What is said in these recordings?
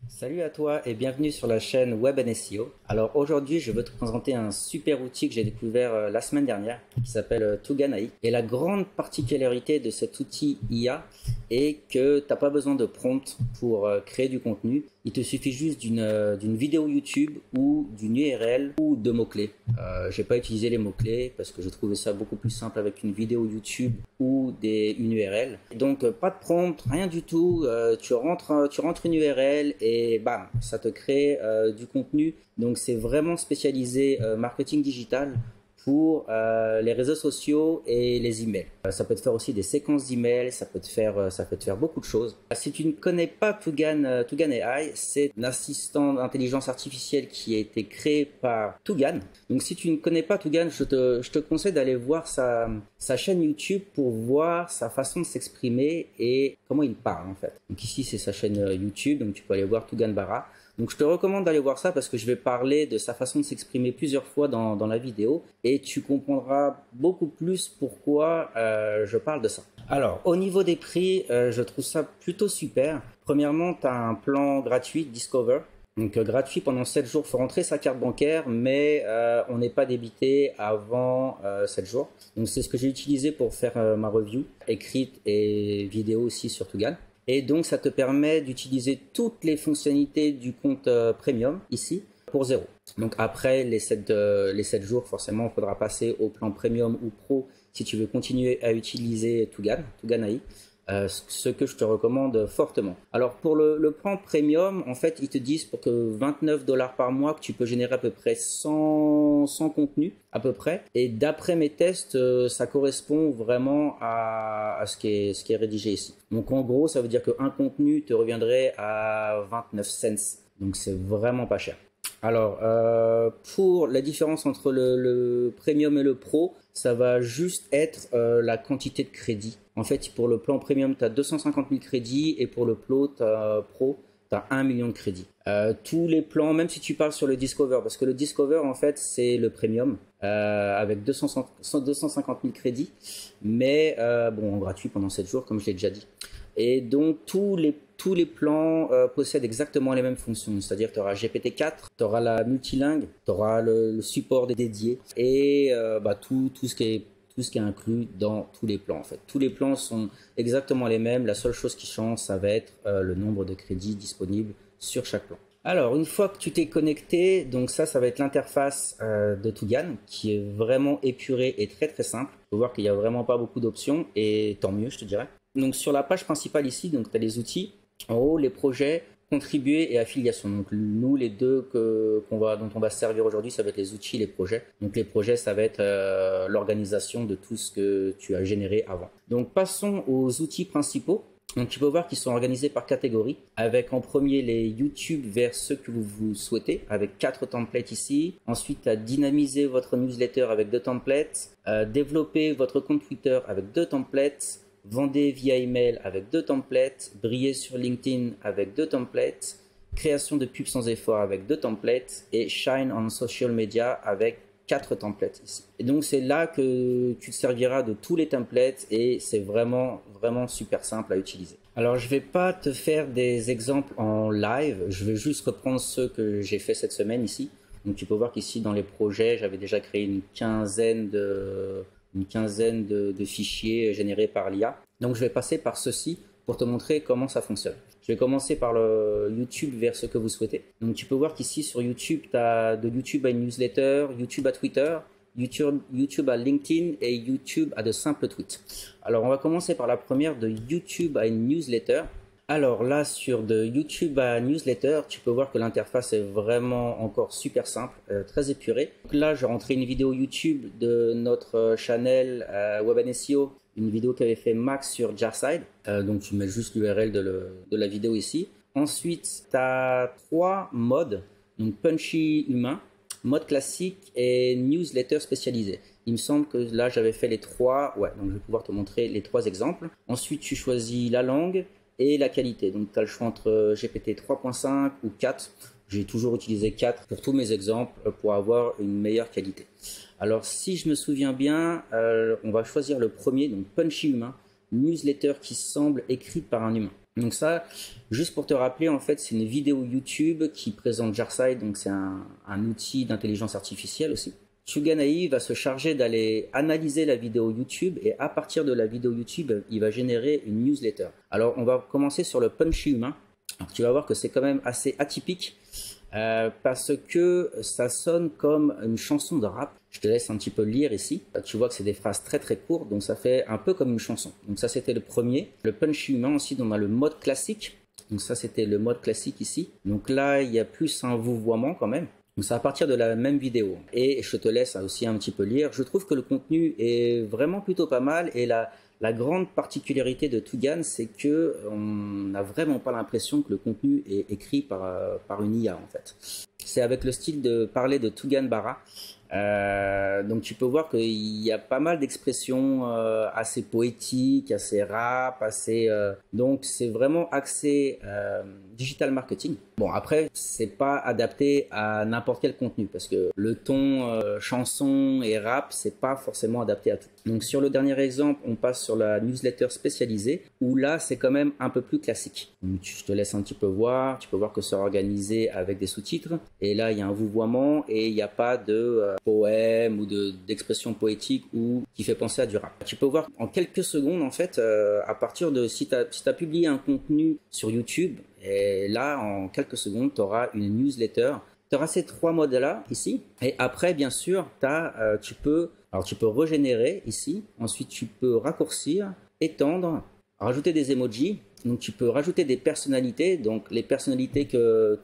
Salut à toi et bienvenue sur la chaîne Web SEO. Alors aujourd'hui, je veux te présenter un super outil que j'ai découvert la semaine dernière qui s'appelle Tugan AI. Et la grande particularité de cet outil IA est que tu n'as pas besoin de prompt pour créer du contenu. Il te suffit juste d'une vidéo YouTube ou d'une URL ou de mots-clés. J'ai pas utilisé les mots-clés parce que je trouvais ça beaucoup plus simple avec une vidéo YouTube ou une URL. Donc pas de prompt, rien du tout. Tu rentres une URL et bam, ça te crée du contenu. Donc c'est vraiment spécialisé marketing digital pour les réseaux sociaux et les emails. Ça peut te faire aussi des séquences d'emails, ça peut te faire beaucoup de choses. Si tu ne connais pas Tugan AI, c'est un assistant d'intelligence artificielle qui a été créé par Tugan. Donc si tu ne connais pas Tugan, je te conseille d'aller voir sa chaîne YouTube pour voir sa façon de s'exprimer et comment il parle en fait. Donc ici c'est sa chaîne YouTube, donc tu peux aller voir Tugan Bara. Donc je te recommande d'aller voir ça parce que je vais parler de sa façon de s'exprimer plusieurs fois dans la vidéo et tu comprendras beaucoup plus pourquoi je parle de ça. Alors au niveau des prix, je trouve ça plutôt super. Premièrement, tu as un plan gratuit Discover. Donc gratuit pendant 7 jours, il faut rentrer sa carte bancaire, mais on n'est pas débité avant 7 jours. Donc c'est ce que j'ai utilisé pour faire ma review, écrite et vidéo aussi sur Tugan. Et donc ça te permet d'utiliser toutes les fonctionnalités du compte premium ici pour zéro. Donc après les 7 jours, forcément, il faudra passer au plan premium ou pro si tu veux continuer à utiliser Tugan AI. Ce que je te recommande fortement. Alors pour le plan premium, en fait, ils te disent pour que 29 $ par mois que tu peux générer à peu près 100 contenus à peu près. Et d'après mes tests, ça correspond vraiment à ce qui est rédigé ici. Donc en gros, ça veut dire qu'un contenu te reviendrait à 29 cents. Donc c'est vraiment pas cher. Alors, pour la différence entre le premium et le pro, ça va juste être la quantité de crédit. En fait, pour le plan premium, tu as 250 000 crédits et pour le pro, tu as 1 million de crédits. Tous les plans, même si tu parles sur le Discover, parce que le Discover, en fait, c'est le premium avec 250 000 crédits, mais bon, gratuit pendant 7 jours, comme je l'ai déjà dit. Et donc, tous les plans possèdent exactement les mêmes fonctions, c'est-à-dire tu auras GPT-4, tu auras la multilingue, tu auras le support dédié et tout ce qui est inclus dans tous les plans en fait. Tous les plans sont exactement les mêmes, la seule chose qui change, ça va être le nombre de crédits disponibles sur chaque plan. Alors, une fois que tu t'es connecté, donc ça va être l'interface de Tugan qui est vraiment épurée et très très simple. Tu peux voir qu'il n'y a vraiment pas beaucoup d'options et tant mieux, je te dirais. Donc sur la page principale ici, donc tu as les outils. En haut, les projets, contribuer et affiliation. Donc nous, les deux dont on va se servir aujourd'hui, ça va être les outils et les projets. Donc les projets, ça va être l'organisation de tout ce que tu as généré avant. Donc passons aux outils principaux. Donc tu peux voir qu'ils sont organisés par catégorie, avec en premier les YouTube vers ceux que vous souhaitez, avec 4 templates ici. Ensuite, à dynamiser votre newsletter avec 2 templates, développer votre compte Twitter avec 2 templates, vendez via email avec 2 templates, briller sur LinkedIn avec 2 templates, création de pubs sans effort avec 2 templates et shine on social media avec 4 templates ici. Et donc c'est là que tu te serviras de tous les templates et c'est vraiment super simple à utiliser. Alors je vais pas te faire des exemples en live, je vais juste reprendre ceux que j'ai fait cette semaine ici. Donc tu peux voir qu'ici dans les projets, j'avais déjà créé une quinzaine de fichiers générés par l'IA. Donc je vais passer par ceci pour te montrer comment ça fonctionne. Je vais commencer par le YouTube vers ce que vous souhaitez. Donc tu peux voir qu'ici sur YouTube, tu as de YouTube à une newsletter, YouTube à Twitter, YouTube à LinkedIn et YouTube à de simples tweets. Alors on va commencer par la première, de YouTube à une newsletter. Alors là, sur de YouTube à newsletter, tu peux voir que l'interface est vraiment encore super simple, très épurée. Donc là, je rentrais une vidéo YouTube de notre channel Web SEO, une vidéo qu'avait fait Max sur Jarside. Donc tu mets juste l'URL de la vidéo ici. Ensuite, tu as 3 modes, donc punchy humain, mode classique et newsletter spécialisé. Il me semble que là, j'avais fait les 3. Ouais, donc je vais pouvoir te montrer les 3 exemples. Ensuite, tu choisis la langue et la qualité. Donc tu as le choix entre GPT 3.5 ou 4. J'ai toujours utilisé 4 pour tous mes exemples pour avoir une meilleure qualité. Alors si je me souviens bien, on va choisir le premier, donc Punchy Humain, newsletter qui semble écrite par un humain. Donc ça, juste pour te rappeler, en fait, c'est une vidéo YouTube qui présente Jarside, donc c'est un outil d'intelligence artificielle aussi. Tugan AI va se charger d'aller analyser la vidéo YouTube et à partir de la vidéo YouTube, il va générer une newsletter. Alors, on va commencer sur le punchy humain. Alors, tu vas voir que c'est quand même assez atypique parce que ça sonne comme une chanson de rap. Je te laisse un petit peu lire ici. Tu vois que c'est des phrases très très courtes, donc ça fait un peu comme une chanson. Donc ça, c'était le premier. Le punchy humain, ensuite, on a le mode classique. Donc ça, c'était le mode classique ici. Donc là, il y a plus un vouvoiement quand même. Donc c'est à partir de la même vidéo. Et je te laisse aussi un petit peu lire. Je trouve que le contenu est vraiment plutôt pas mal. Et la grande particularité de Tugan, c'est que on n'a vraiment pas l'impression que le contenu est écrit par une IA en fait. C'est avec le style de parler de Tugan Bara. Donc tu peux voir qu'il y a pas mal d'expressions assez poétiques, assez rap, donc c'est vraiment axé digital marketing. Bon après c'est pas adapté à n'importe quel contenu parce que le ton chanson et rap c'est pas forcément adapté à tout. Donc sur le dernier exemple on passe sur la newsletter spécialisée où là c'est quand même un peu plus classique. Donc, je te laisse un petit peu voir, tu peux voir que c'est organisé avec des sous-titres et là il y a un vouvoiement et il n'y a pas de poème ou d'expression poétique ou qui fait penser à du rap. Tu peux voir en quelques secondes en fait à partir de si tu as publié un contenu sur YouTube et là en quelques secondes tu auras une newsletter. Tu auras ces trois modes là ici et après bien sûr tu peux régénérer ici, ensuite tu peux raccourcir, étendre, rajouter des emojis, donc tu peux rajouter des personnalités, donc les personnalités que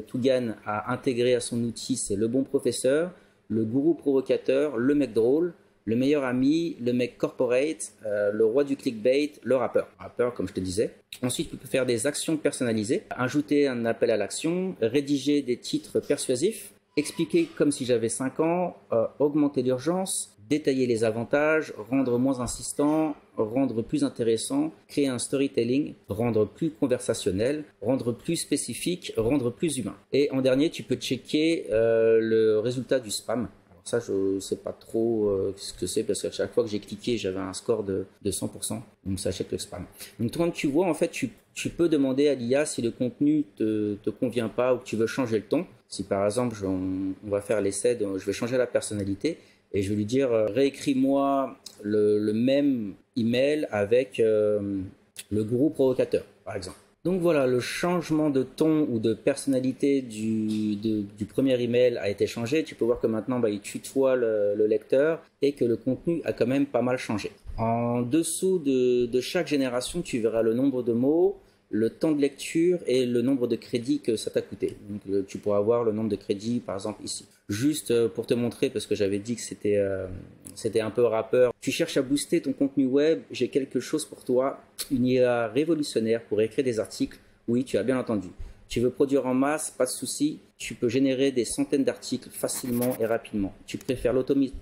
Tugan a intégrées à son outil c'est le bon professeur, le gourou provocateur, le mec drôle, le meilleur ami, le mec corporate, le roi du clickbait, le rappeur. Rappeur, comme je te disais. Ensuite, tu peux faire des actions personnalisées, ajouter un appel à l'action, rédiger des titres persuasifs, expliquer comme si j'avais 5 ans, augmenter l'urgence, détailler les avantages, rendre moins insistant, rendre plus intéressant, créer un storytelling, rendre plus conversationnel, rendre plus spécifique, rendre plus humain. Et en dernier, tu peux checker le résultat du spam. Alors ça, je ne sais pas trop ce que c'est parce qu'à chaque fois que j'ai cliqué, j'avais un score de 100%. Donc ça check le spam. Donc quand tu vois, en fait, tu peux demander à l'IA si le contenu te convient pas ou que tu veux changer le ton. Si par exemple, on va faire l'essai, je vais changer la personnalité. Et je vais lui dire réécris-moi le même email avec le gourou provocateur, par exemple. Donc voilà, le changement de ton ou de personnalité du premier email a été changé. Tu peux voir que maintenant, il tutoie le lecteur et que le contenu a quand même pas mal changé. En dessous de chaque génération, tu verras le nombre de mots, le temps de lecture et le nombre de crédits que ça t'a coûté. Donc, tu pourras voir le nombre de crédits, par exemple, ici. Juste pour te montrer, parce que j'avais dit que c'était un peu rappeur. Tu cherches à booster ton contenu web, j'ai quelque chose pour toi. Une IA révolutionnaire pour écrire des articles. Oui, tu as bien entendu. Tu veux produire en masse, pas de souci. Tu peux générer des centaines d'articles facilement et rapidement. Tu préfères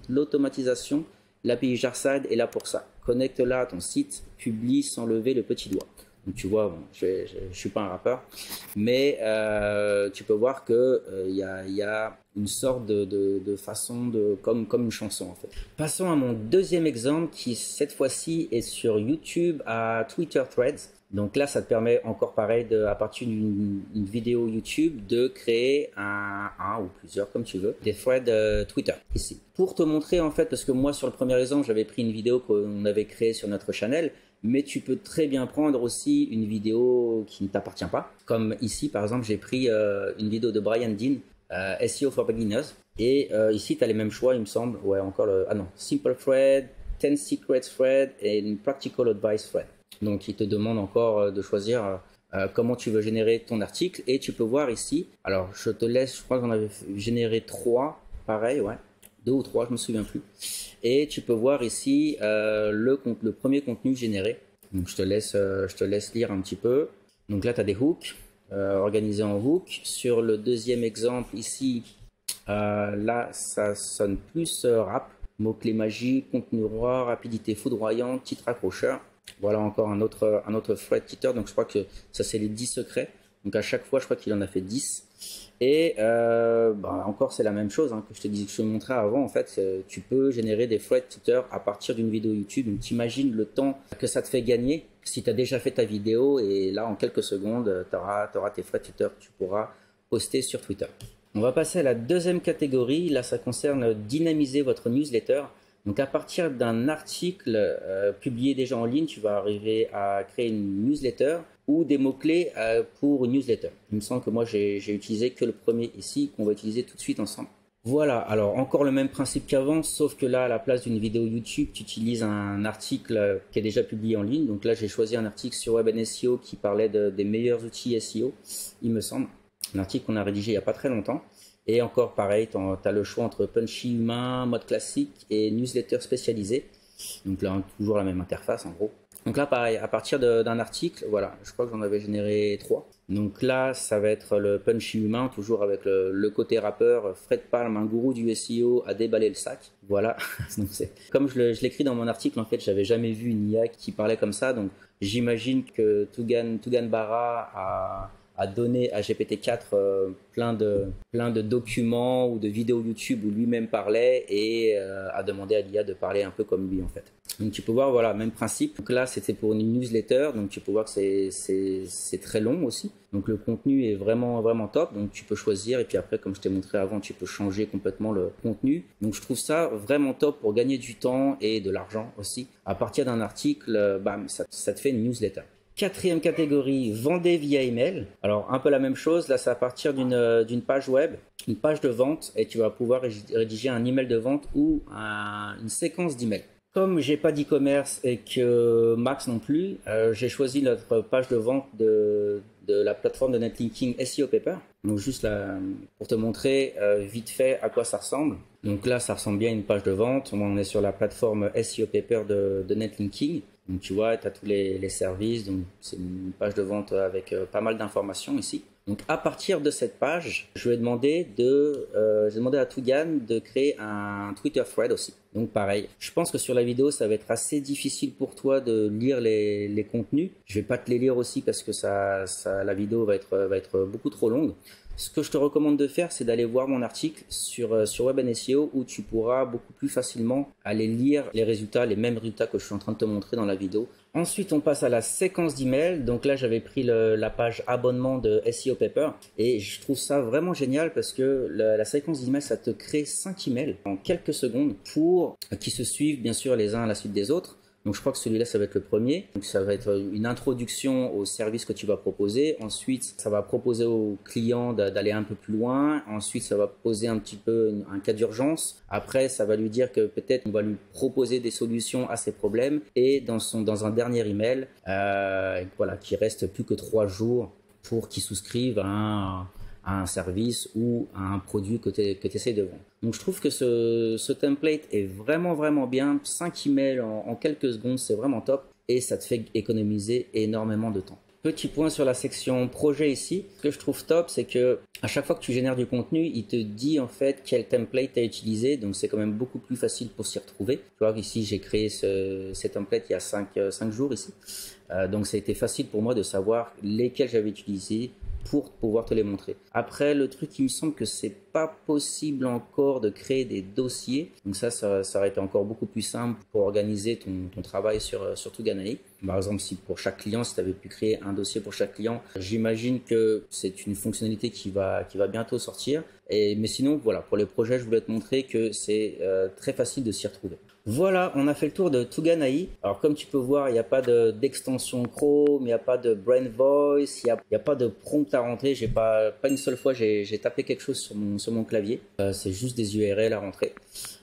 l'automatisation. L'API Jarside est là pour ça. Connecte-la à ton site, publie sans lever le petit doigt. Donc tu vois, bon, je suis pas un rappeur, mais tu peux voir que y a une sorte de façon comme une chanson en fait. Passons à mon deuxième exemple qui cette fois-ci est sur YouTube à Twitter Threads. Donc là, ça te permet encore pareil à partir d'une vidéo YouTube de créer un ou plusieurs comme tu veux, des threads Twitter ici. Pour te montrer en fait, parce que moi sur le premier exemple, j'avais pris une vidéo qu'on avait créée sur notre channel. Mais tu peux très bien prendre aussi une vidéo qui ne t'appartient pas. Comme ici, par exemple, j'ai pris une vidéo de Brian Dean, SEO for Beginners. Et ici, tu as les mêmes choix, il me semble. Ouais, encore Simple Thread, 10 Secrets Thread et une Practical Advice Thread. Donc, il te demande encore de choisir comment tu veux générer ton article. Et tu peux voir ici, alors je te laisse, je crois qu'on avait généré 3, pareil, ouais. 2 ou 3, je me souviens plus. Et tu peux voir ici le premier contenu généré. Donc je te laisse lire un petit peu. Donc là tu as des hooks organisés en hooks. Sur le deuxième exemple ici, là ça sonne plus rap. Mots-clés magiques, contenu roi, rapidité foudroyante, titre accrocheur. Voilà encore un autre thread titre. Donc je crois que ça c'est les 10 secrets. Donc à chaque fois, je crois qu'il en a fait 10. Et encore, c'est la même chose que je te montrais avant. En fait, tu peux générer des thread Twitter à partir d'une vidéo YouTube. Donc, t'imagines le temps que ça te fait gagner si tu as déjà fait ta vidéo. Et là, en quelques secondes, tu auras tes thread Twitter que tu pourras poster sur Twitter. On va passer à la deuxième catégorie. Là, ça concerne dynamiser votre newsletter. Donc, à partir d'un article publié déjà en ligne, tu vas arriver à créer une newsletter ou des mots-clés pour une newsletter. Il me semble que moi, j'ai utilisé que le premier ici, qu'on va utiliser tout de suite ensemble. Voilà, alors encore le même principe qu'avant, sauf que là, à la place d'une vidéo YouTube, tu utilises un article qui est déjà publié en ligne. Donc là, j'ai choisi un article sur Web SEO qui parlait des meilleurs outils SEO, il me semble. Un article qu'on a rédigé il n'y a pas très longtemps. Et encore pareil, tu as le choix entre punchy humain, mode classique et newsletter spécialisé. Donc là, toujours la même interface en gros. Donc là, pareil, à partir d'un article, voilà, je crois que j'en avais généré 3. Donc là, ça va être le punchy humain, toujours avec le côté rappeur. Fred Palm, un gourou du SEO, a déballé le sac. Voilà. Donc comme je l'écris dans mon article, en fait, j'avais jamais vu une IA qui parlait comme ça. Donc j'imagine que Tugan Barra a donné à GPT-4 plein de documents ou de vidéos YouTube où lui-même parlait et a demandé à l'IA de parler un peu comme lui en fait. Donc tu peux voir, voilà, même principe. Donc là, c'était pour une newsletter, donc tu peux voir que c'est très long aussi. Donc le contenu est vraiment, vraiment top. Donc tu peux choisir et puis après, comme je t'ai montré avant, tu peux changer complètement le contenu. Donc je trouve ça vraiment top pour gagner du temps et de l'argent aussi. À partir d'un article, bam, ça te fait une newsletter. Quatrième catégorie, vendez via email. Alors un peu la même chose, là c'est à partir d'une page web, une page de vente et tu vas pouvoir rédiger un email de vente ou une séquence d'emails. Comme j'ai pas d'e-commerce et que Max non plus, j'ai choisi notre page de vente de la plateforme de netlinking SEO Paper. Donc juste là, pour te montrer vite fait à quoi ça ressemble. Donc là, ça ressemble bien à une page de vente. On est sur la plateforme SEO Paper de netlinking. Donc tu vois, tu as tous les services, donc c'est une page de vente avec pas mal d'informations ici. Donc à partir de cette page, je vais demander à Tugan de créer un Twitter thread aussi. Donc pareil, je pense que sur la vidéo, ça va être assez difficile pour toi de lire les contenus. Je vais pas te les lire aussi parce que la vidéo va être beaucoup trop longue. Ce que je te recommande de faire, c'est d'aller voir mon article sur Web SEO où tu pourras beaucoup plus facilement aller lire les résultats, les mêmes résultats que je suis en train de te montrer dans la vidéo. Ensuite, on passe à la séquence d'emails. Donc là, j'avais pris la page abonnement de SEO Paper et je trouve ça vraiment génial parce que la séquence d'emails, ça te crée 5 emails en quelques secondes qui se suivent bien sûr les uns à la suite des autres. Donc je crois que celui-là, ça va être le premier. Donc ça va être une introduction au service que tu vas proposer. Ensuite, ça va proposer au client d'aller un peu plus loin. Ensuite, ça va poser un petit peu un cas d'urgence. Après, ça va lui dire que peut-être on va lui proposer des solutions à ses problèmes. Et dans un dernier email, voilà, qui reste plus que 3 jours pour qu'il souscrive à un service ou à un produit que tu essaies de vendre. Donc je trouve que ce template est vraiment vraiment bien. 5 emails en quelques secondes, c'est vraiment top et ça te fait économiser énormément de temps. Petit point sur la section projet ici. Ce que je trouve top, c'est que à chaque fois que tu génères du contenu, il te dit en fait quel template tu as utilisé. Donc c'est quand même beaucoup plus facile pour s'y retrouver. Tu vois ici, j'ai créé ces templates il y a 5 jours ici. Donc ça a été facile pour moi de savoir lesquels j'avais utilisés pour pouvoir te les montrer. Après, le truc, il me semble que c'est pas possible encore de créer des dossiers. Donc ça aurait été encore beaucoup plus simple pour organiser ton travail sur Tugan AI. Par exemple, si pour chaque client, si tu avais pu créer un dossier pour chaque client, j'imagine que c'est une fonctionnalité qui va bientôt sortir. Mais sinon, voilà, pour les projets, je voulais te montrer que c'est très facile de s'y retrouver. Voilà, on a fait le tour de Tugan AI. Alors comme tu peux voir, il n'y a pas d'extension Chrome, il n'y a pas de Brand Voice, il n'y a pas de prompt à rentrer. J'ai pas une seule fois j'ai tapé quelque chose sur mon clavier. C'est juste des URL à rentrer.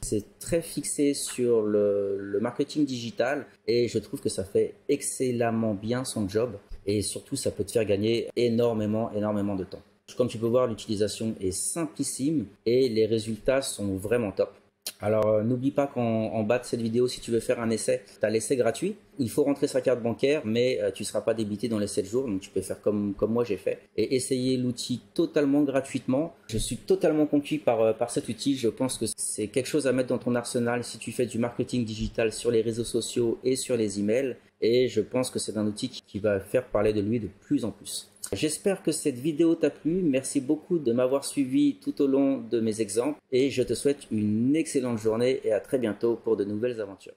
C'est très fixé sur le marketing digital et je trouve que ça fait excellemment bien son job. Et surtout, ça peut te faire gagner énormément de temps. Comme tu peux voir, l'utilisation est simplissime et les résultats sont vraiment top. Alors n'oublie pas qu'en bas de cette vidéo, si tu veux faire un essai, tu as l'essai gratuit. Il faut rentrer sa carte bancaire, mais tu ne seras pas débité dans les 7 jours, donc tu peux faire comme moi j'ai fait. Et essayer l'outil totalement gratuitement. Je suis totalement conquis par cet outil. Je pense que c'est quelque chose à mettre dans ton arsenal si tu fais du marketing digital sur les réseaux sociaux et sur les emails. Et je pense que c'est un outil qui va faire parler de lui de plus en plus. J'espère que cette vidéo t'a plu. Merci beaucoup de m'avoir suivi tout au long de mes exemples. Et je te souhaite une excellente journée et à très bientôt pour de nouvelles aventures.